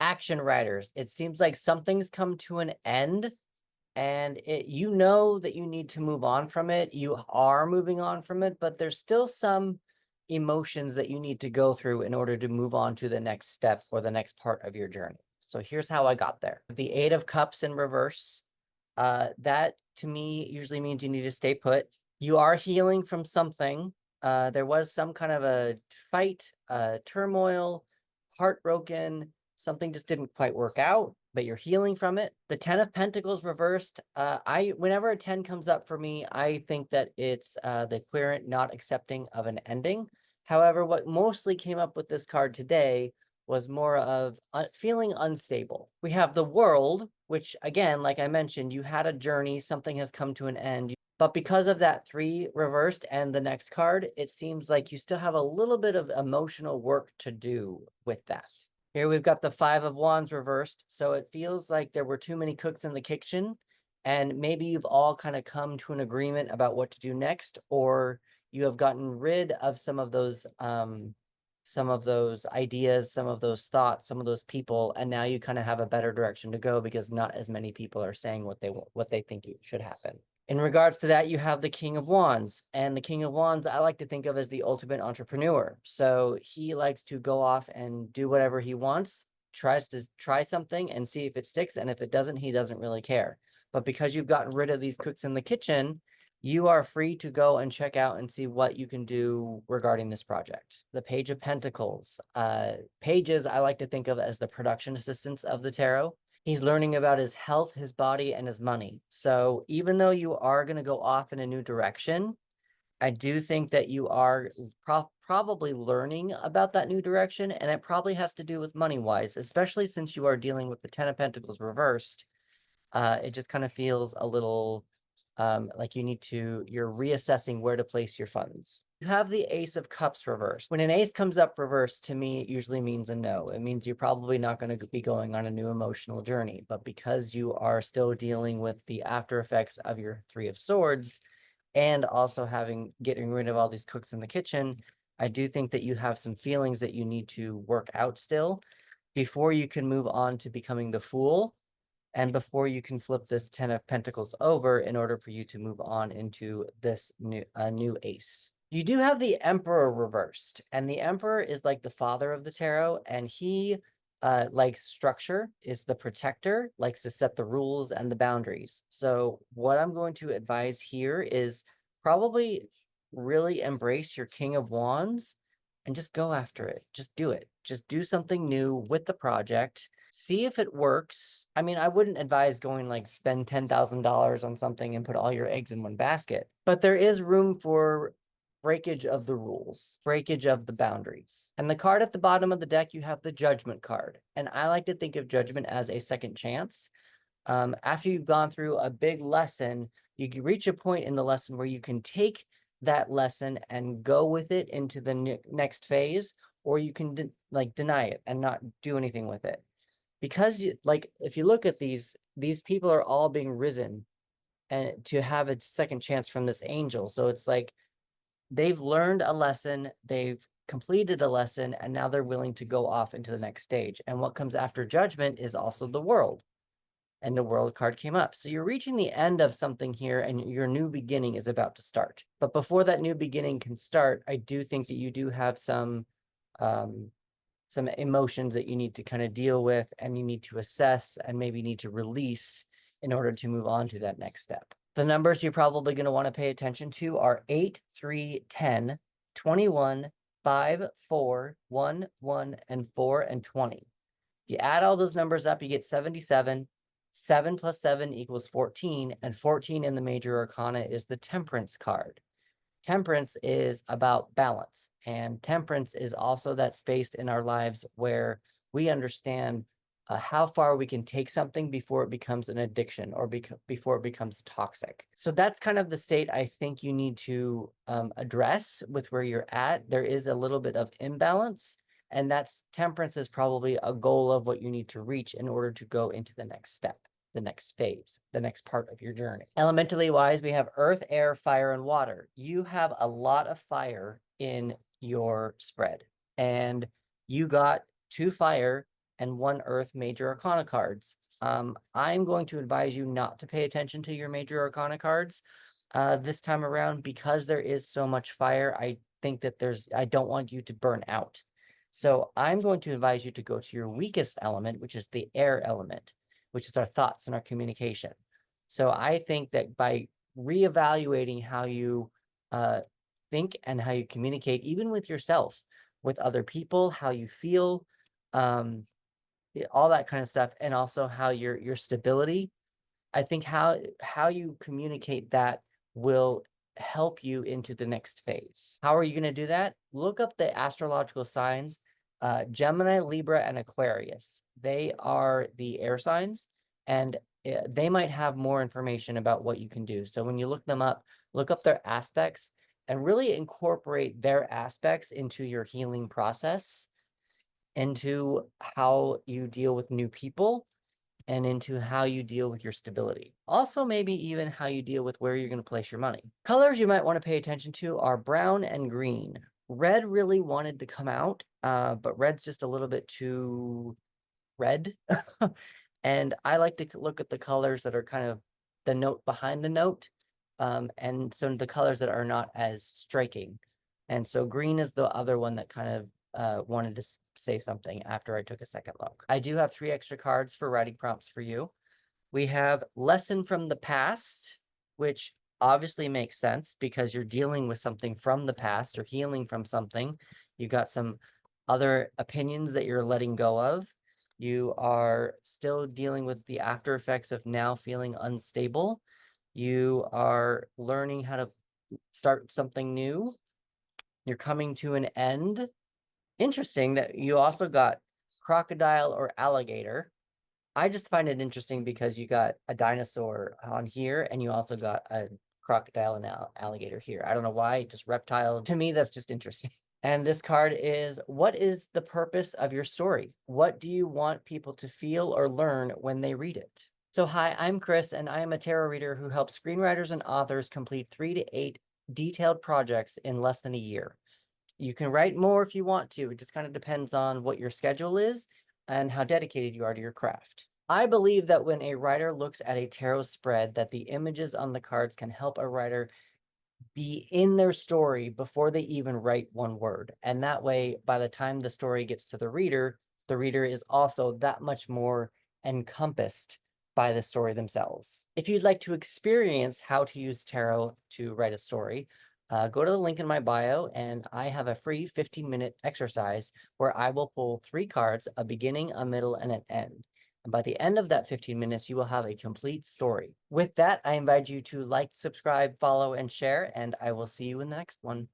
Action writers. It seems like something's come to an end and you know that you need to move on from it. You are moving on from it, but there's still some emotions that you need to go through in order to move on to the next step or the next part of your journey. So here's how I got there. The Eight of Cups in reverse. That to me usually means you need to stay put. You are healing from something. There was some kind of a fight, turmoil, heartbroken, something just didn't quite work out, but you're healing from it. The 10 of Pentacles reversed. Whenever a 10 comes up for me, I think that it's the querent not accepting of an ending. However, what mostly came up with this card today was more of feeling unstable. We have the World, which again, like I mentioned, you had a journey, something has come to an end. But because of that 3 reversed and the next card, it seems like you still have a little bit of emotional work to do with that. Here we've got the 5 of Wands reversed. So it feels like there were too many cooks in the kitchen, and maybe you've all kind of come to an agreement about what to do next, or you have gotten rid of some of those ideas, some of those thoughts, some of those people, and now you kind of have a better direction to go because not as many people are saying what they think should happen. In regards to that, you have the King of Wands, and the King of Wands I like to think of as the ultimate entrepreneur. So he likes to go off and do whatever he wants, tries to try something and see if it sticks, and if it doesn't, he doesn't really care. But because you've gotten rid of these cooks in the kitchen, you are free to go and check out and see what you can do regarding this project. The Page of Pentacles. Pages I like to think of as the production assistants of the tarot. He's learning about his health, his body, and his money. So even though you are going to go off in a new direction, I do think that you are probably learning about that new direction, and it probably has to do with money-wise, especially since you are dealing with the 10 of Pentacles reversed. It just kind of feels a little like you're reassessing where to place your funds. You have the Ace of Cups reversed. When an ace comes up reversed, to me, it usually means a no. It means you're probably not going to be going on a new emotional journey. But because you are still dealing with the after effects of your 3 of Swords and also getting rid of all these cooks in the kitchen, I do think that you have some feelings that you need to work out still before you can move on to becoming the Fool, and before you can flip this 10 of Pentacles over in order for you to move on into this new ace. You do have the Emperor reversed, and the Emperor is like the father of the tarot, and he likes structure, is the protector, likes to set the rules and the boundaries. So what I'm going to advise here is probably really embrace your King of Wands and just go after it. Just do it. Just do something new with the project. See if it works. I mean, I wouldn't advise going like spend $10,000 on something and put all your eggs in one basket, but there is room for breakage of the rules, breakage of the boundaries. And the card at the bottom of the deck, you have the Judgment card. And I like to think of Judgment as a second chance. After you've gone through a big lesson, you can reach a point in the lesson where you can take that lesson and go with it into the next phase, or you can deny it and not do anything with it. Because if you look at these people are all being risen and to have a second chance from this angel. So it's like they've learned a lesson, they've completed a lesson, and now they're willing to go off into the next stage. And what comes after Judgment is also the World. And the World card came up. So you're reaching the end of something here, and your new beginning is about to start. But before that new beginning can start, I do think that you do have some emotions that you need to kind of deal with, and you need to assess and maybe need to release in order to move on to that next step. The numbers you're probably going to want to pay attention to are 8, 3, 10, 21, 5, 4, 1, 1, and 4, and 20. If you add all those numbers up, you get 77. 7 plus 7 equals 14, and 14 in the major arcana is the Temperance card. Temperance is about balance, and temperance is also that space in our lives where we understand how far we can take something before it becomes an addiction or before it becomes toxic. So that's kind of the state I think you need to address with where you're at. There is a little bit of imbalance, and temperance is probably a goal of what you need to reach in order to go into the next step, the next phase, the next part of your journey. Elementally wise, we have earth, air, fire, and water. You have a lot of fire in your spread, and you got 2 fire and 1 Earth major arcana cards. I'm going to advise you not to pay attention to your major arcana cards this time around because there is so much fire. I think that I don't want you to burn out. So I'm going to advise you to go to your weakest element, which is the air element, which is our thoughts and our communication. So I think that by reevaluating how you think and how you communicate, even with yourself, with other people, how you feel, all that kind of stuff, and also how your stability. I think how you communicate that will help you into the next phase. How are you going to do that? Look up the astrological signs, Gemini, Libra, and Aquarius. They are the air signs, and they might have more information about what you can do. So when you look them up, look up their aspects and really incorporate their aspects into your healing process, into how you deal with new people, and into how you deal with your stability. Also, maybe even how you deal with where you're going to place your money. Colors you might want to pay attention to are brown and green. Red really wanted to come out, but red's just a little bit too red. And I like to look at the colors that are kind of the note behind the note, and so the colors that are not as striking. And so green is the other one that kind of wanted to say something after I took a second look. I do have 3 extra cards for writing prompts for you. We have lesson from the past, which obviously makes sense because you're dealing with something from the past or healing from something. You got some other opinions that you're letting go of. You are still dealing with the after effects of now feeling unstable. You are learning how to start something new. You're coming to an end. Interesting that you also got crocodile or alligator. I just find it interesting because you got a dinosaur on here and you also got a crocodile and alligator here. I don't know why, just reptile. To me, that's just interesting. And this card is, what is the purpose of your story? What do you want people to feel or learn when they read it? So hi, I'm Chris, and I am a tarot reader who helps screenwriters and authors complete 3 to 8 detailed projects in less than a year. You can write more if you want to. It just kind of depends on what your schedule is and how dedicated you are to your craft. I believe that when a writer looks at a tarot spread, that the images on the cards can help a writer be in their story before they even write one word. And that way, by the time the story gets to the reader is also that much more encompassed by the story themselves. If you'd like to experience how to use tarot to write a story, go to the link in my bio, and I have a free 15-minute exercise where I will pull 3 cards, a beginning, a middle, and an end. And by the end of that 15 minutes, you will have a complete story. With that, I invite you to like, subscribe, follow, and share, and I will see you in the next one.